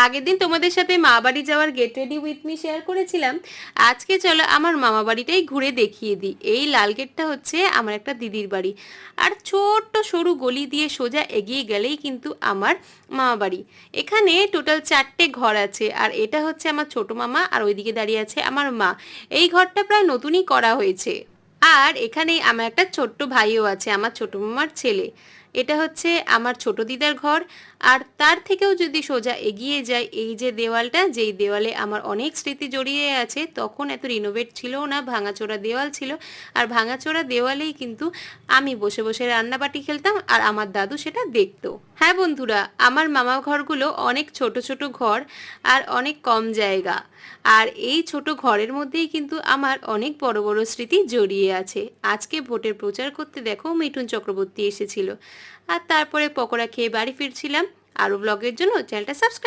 আগের দিন তোমাদের সাথে মা বাড়ি যাওয়ার get ready with me share করেছিলাম। আজকে চলো আমার মামা বাড়িটাই ঘুরে দেখিয়ে দিই। এই লাল গেটটা হচ্ছে আমার একটা দিদির বাড়ি, আর ছোট্ট সরু গলি দিয়ে সোজা এগিয়ে গেলেই কিন্তু আমার মামা বাড়ি। এখানে টোটাল 4টে ঘর আছে, আর এটা হচ্ছে আমার ছোট মামা, আর ওইদিকে দাঁড়িয়ে আছে আমার মা। এই ঘরটা প্রায় নতুনই করা হয়েছে। আর এখানে আমার একটা ছোট্ট ভাইও আছে, আমার ছোট মামার ছেলে। এটা হচ্ছে আমার ছোট দিদার ঘর। আর তার থেকেও যদি সোজা এগিয়ে যায়, এই যে দেওয়ালটা, যেই দেওয়ালে আমার অনেক স্মৃতি জড়িয়ে আছে, তখন এত রিনোভেট ছিল না, ভাঙাচোরা দেওয়াল ছিল। আর ভাঙাচোরা দেওয়ালেই কিন্তু আমি বসে বসে রান্নাবাটি খেলতাম, আর আমার দাদু সেটা দেখতো। হ্যাঁ বন্ধুরা, আমার মামা ঘরগুলো অনেক ছোট ছোট ঘর, আর অনেক কম জায়গা। আর এই ছোট ঘরের মধ্যেই কিন্তু আমার অনেক বড় বড় স্মৃতি জড়িয়ে আছে। আজকে ভোটের প্রচার করতে দেখো মিঠুন চক্রবর্তী এসেছিল। আর তারপরে পকোড়া খেয়ে বাড়ি ফিরছিলাম। আরও ব্লগের জন্য চ্যানেলটা সাবস্ক্রাইব